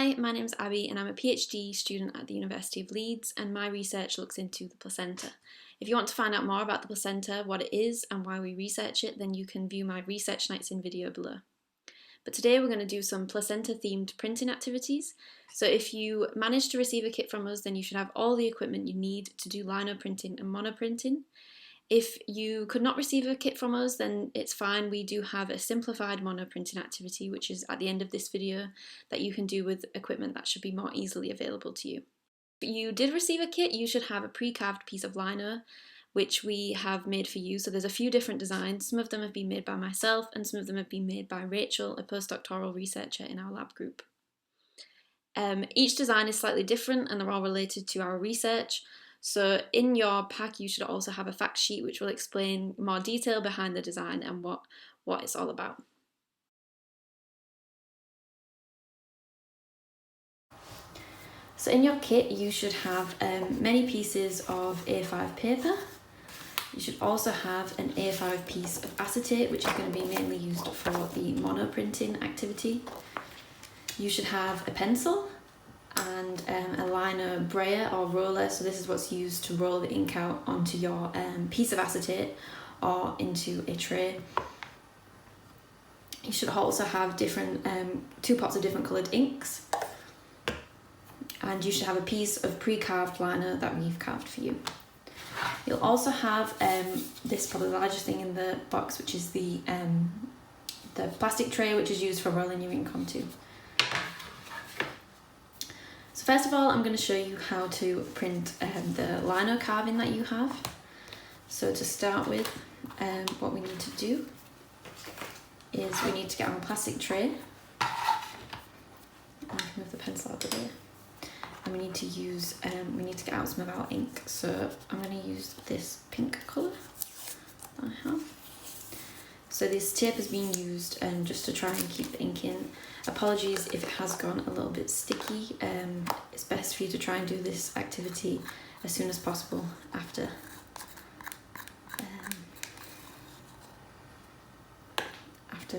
Hi, my name's Abby and I'm a PhD student at the University of Leeds, and my research looks into the placenta. If you want to find out more about the placenta, what it is and why we research it, then you can view my Research Nights in video below. But today we're going to do some placenta themed printing activities. So if you manage to receive a kit from us, then you should have all the equipment you need to do lino printing and monoprinting. If you could not receive a kit from us, then it's fine. We do have a simplified monoprinting activity, which is at the end of this video, that you can do with equipment that should be more easily available to you. If you did receive a kit, you should have a pre-carved piece of lino, which we have made for you. So there's a few different designs. Some of them have been made by myself and some of them have been made by Rachel, a postdoctoral researcher in our lab group. Each design is slightly different and they're all related to our research. So in your pack you should also have a fact sheet which will explain more detail behind the design and what it's all about. So in your kit you should have many pieces of A5 paper. You should also have an A5 piece of acetate, which is going to be mainly used for the monoprinting activity. You should have a pencil and a lino brayer or roller, so this is what's used to roll the ink out onto your piece of acetate or into a tray. You should also have different 2 pots of different coloured inks, and you should have a piece of pre-carved lino that we've carved for you. You'll also have this, probably the largest thing in the box, which is the plastic tray which is used for rolling your ink onto. So first of all, I'm going to show you how to print the lino carving that you have. So to start with, what we need to do is we need to get on a plastic tray. I can move the pencil out of the way. And we need to use, we need to get out some of our ink. So I'm going to use this pink colour that I have. So this tape is being used just to try and keep the ink in. Apologies if it has gone a little bit sticky. It's best for you to try and do this activity as soon as possible after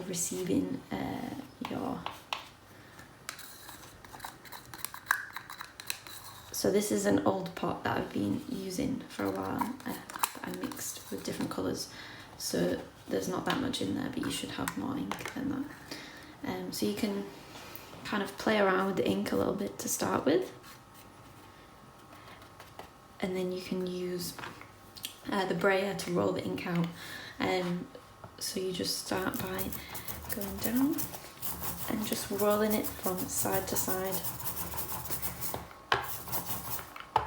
receiving your... So this is an old pot that I've been using for a while that I mixed with different colours. So there's not that much in there, but you should have more ink than that. So you can kind of play around with the ink a little bit to start with. And then you can use the brayer to roll the ink out. So you just start by going down and just rolling it from side to side.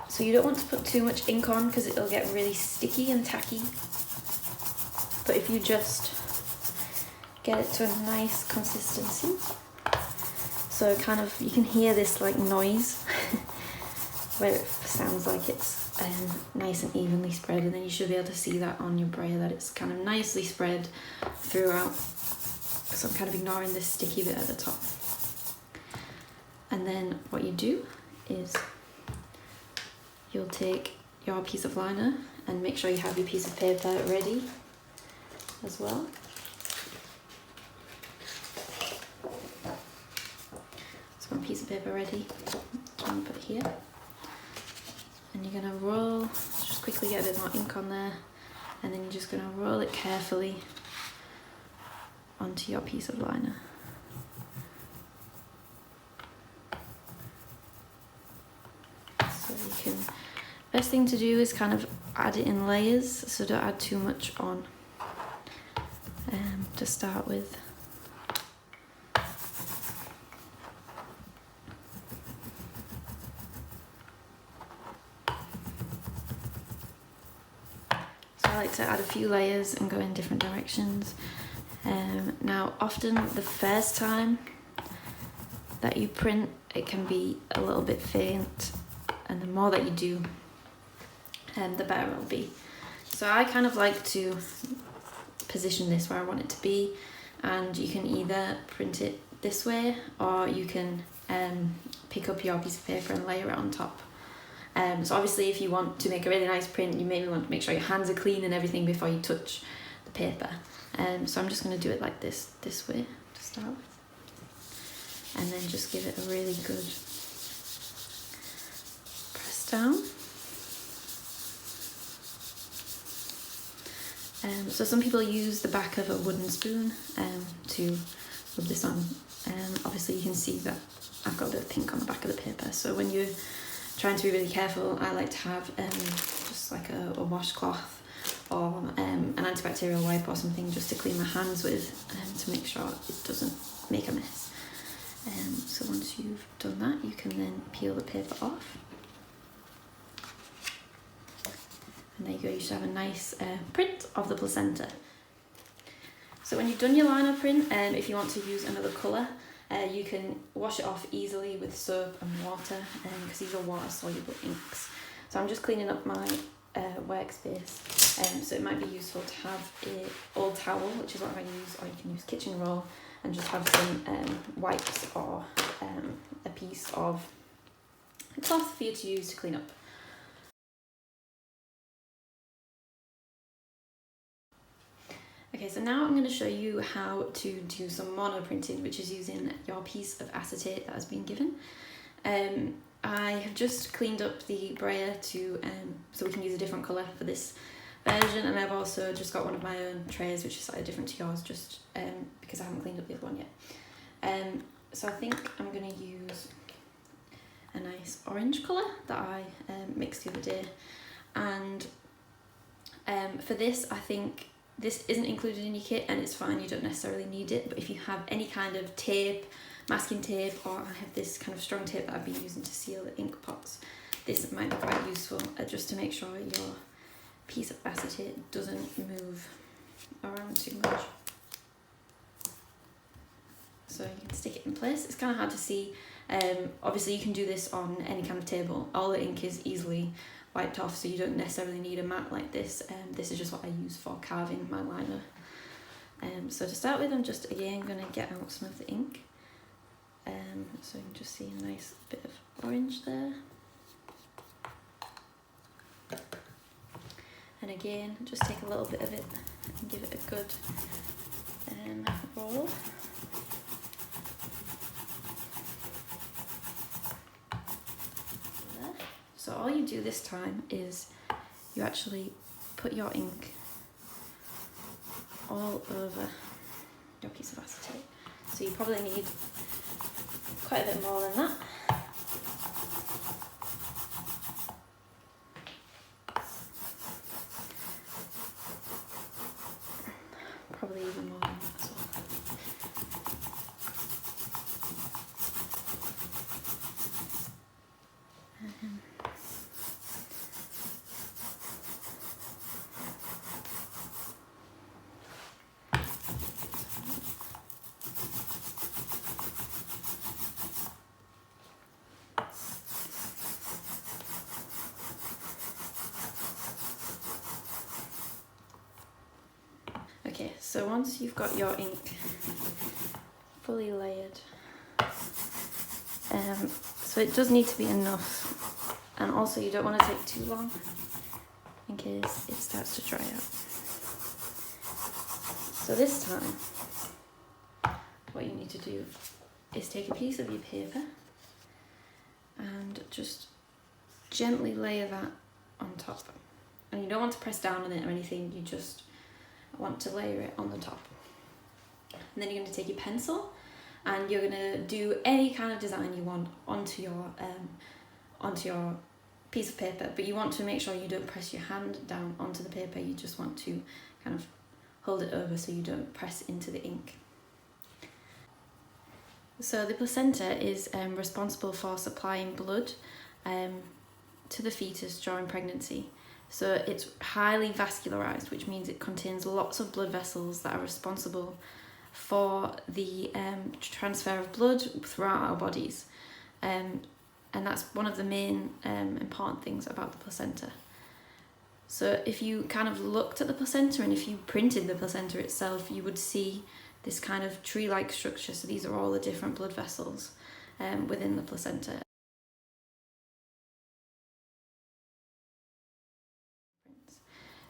So you don't want to put too much ink on because it'll get really sticky and tacky. But if you just get it to a nice consistency, so kind of you can hear this like noise where it sounds like it's nice and evenly spread, and then you should be able to see that on your brayer that it's kind of nicely spread throughout. So I'm kind of ignoring this sticky bit at the top. And then what you do is you'll take your piece of lino and make sure you have your piece of paper ready as well. So one piece of paper ready, you can put it here. And you're gonna roll, just quickly get a bit more ink on there, and then you're just gonna roll it carefully onto your piece of lino. So you can, best thing to do is kind of add it in layers, so don't add too much on to start with. So I like to add a few layers and go in different directions. Now often the first time that you print it can be a little bit faint, and the more that you do the better it'll be. So I kind of like to position this where I want it to be, and you can either print it this way or you can pick up your piece of paper and layer it on top. So obviously if you want to make a really nice print, you maybe want to make sure your hands are clean and everything before you touch the paper. So I'm just going to do it like this way to start with. and then just give it a really good press down. So some people use the back of a wooden spoon to rub this on. Obviously you can see that I've got a bit of pink on the back of the paper, so when you're trying to be really careful, I like to have just like a washcloth or an antibacterial wipe or something just to clean my hands with, to make sure it doesn't make a mess. So once you've done that, you can then peel the paper off. And there you go, you should have a nice print of the placenta. So when you've done your liner print, if you want to use another colour, you can wash it off easily with soap and water, because these are water-soluble inks. So I'm just cleaning up my workspace, so it might be useful to have an old towel, which is what I use, or you can use kitchen roll, and just have some wipes or a piece of cloth for you to use to clean up. Okay, so now I'm going to show you how to do some monoprinting, which is using your piece of acetate that has been given. I have just cleaned up the brayer to so we can use a different colour for this version, and I've also just got one of my own trays which is slightly different to yours, just because I haven't cleaned up the other one yet. So I think I'm going to use a nice orange colour that I mixed the other day, and for this I think this isn't included in your kit and it's fine, you don't necessarily need it, but if you have any kind of tape, masking tape, or I have this kind of strong tape that I've been using to seal the ink pots, this might be quite useful just to make sure your piece of acetate doesn't move around too much. So you can stick it in place. It's kind of hard to see. Obviously you can do this on any kind of table. All the ink is easily wiped off, so you don't necessarily need a mat like this. This is just what I use for carving my liner. So to start with, I'm just again going to get out some of the ink. So you can just see a nice bit of orange there. And again, just take a little bit of it and give it a good roll. So all you do this time is you actually put your ink all over your piece of acetate. So you probably need quite a bit more than that. Probably even more than that as well. Okay, so once you've got your ink fully layered, so it does need to be enough, and also you don't want to take too long in case it starts to dry out. So this time, what you need to do is take a piece of your paper and just gently layer that on top. And you don't want to press down on it or anything, you just want to layer it on the top. And then you're going to take your pencil and you're going to do any kind of design you want onto your piece of paper, but you want to make sure you don't press your hand down onto the paper, you just want to kind of hold it over so you don't press into the ink. So the placenta is responsible for supplying blood to the fetus during pregnancy. So it's highly vascularized, which means it contains lots of blood vessels that are responsible for the transfer of blood throughout our bodies. And that's one of the main important things about the placenta. So if you kind of looked at the placenta and if you printed the placenta itself, you would see this kind of tree-like structure. So these are all the different blood vessels within the placenta.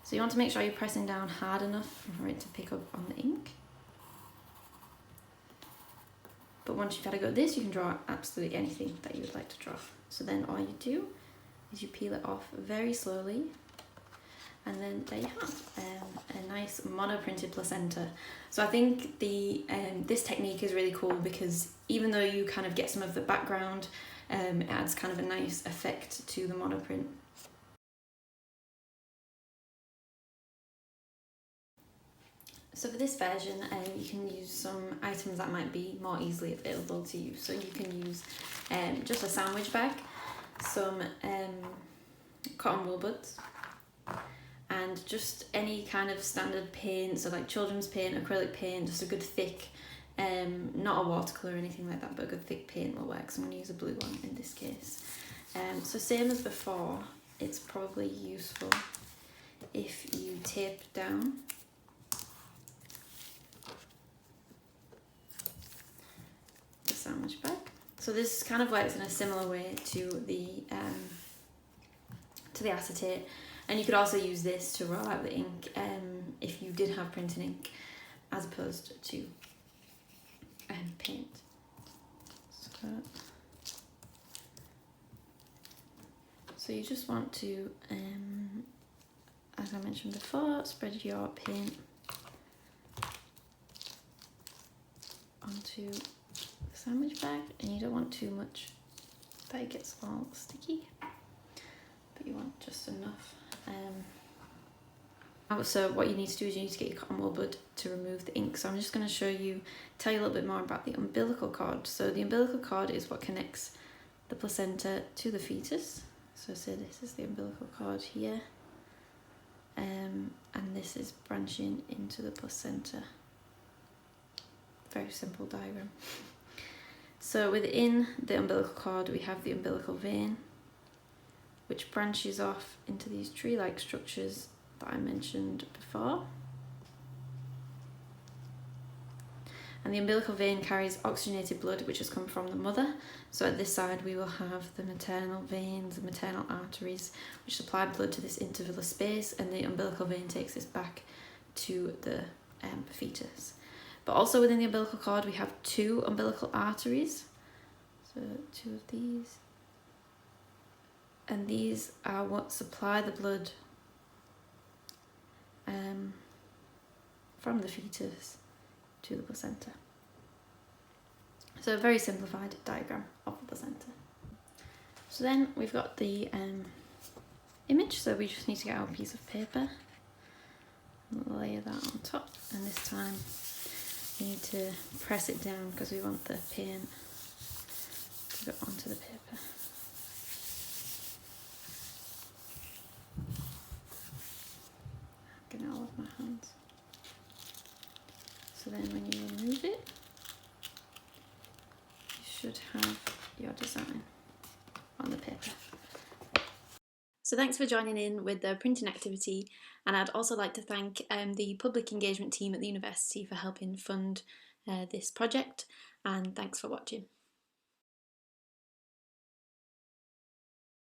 So you want to make sure you're pressing down hard enough for it to pick up on the ink. but once you've had a go at this, you can draw absolutely anything that you would like to draw. So then all you do is you peel it off very slowly, and then there you have a nice monoprinted placenta. So I think this technique is really cool because even though you kind of get some of the background, it adds kind of a nice effect to the monoprint. So for this version, you can use some items that might be more easily available to you. So you can use just a sandwich bag, some cotton wool buds, and just any kind of standard paint, so like children's paint, acrylic paint, just a good thick, not a watercolour or anything like that, but a good thick paint will work. So I'm going to use a blue one in this case. So same as before, it's probably useful if you tape down sandwich bag. So this kind of works in a similar way to the acetate, and you could also use this to roll out the ink if you did have printing ink as opposed to paint. So you just want to, as I mentioned before, spread your paint onto sandwich bag, and you don't want too much that it gets all sticky, but you want just enough. So what you need to do is you need to get your cotton wool bud to remove the ink. So I'm just going to tell you a little bit more about the umbilical cord. So the umbilical cord is what connects the placenta to the fetus. So say this is the umbilical cord here, and this is branching into the placenta. Very simple diagram. So within the umbilical cord we have the umbilical vein, which branches off into these tree-like structures that I mentioned before. And the umbilical vein carries oxygenated blood which has come from the mother. So at this side we will have the maternal veins, the maternal arteries, which supply blood to this intervillar space, and the umbilical vein takes this back to the fetus. But also within the umbilical cord we have two umbilical arteries, so two of these, and these are what supply the blood from the fetus to the placenta. So a very simplified diagram of the placenta. So then we've got the image, so we just need to get our piece of paper and layer that on top, and this time we need to press it down because we want the paint to go onto the paper. Get it all of my hands. So then when you remove it, you should have your design on the paper. So thanks for joining in with the printing activity, and I'd also like to thank the public engagement team at the university for helping fund this project, and thanks for watching.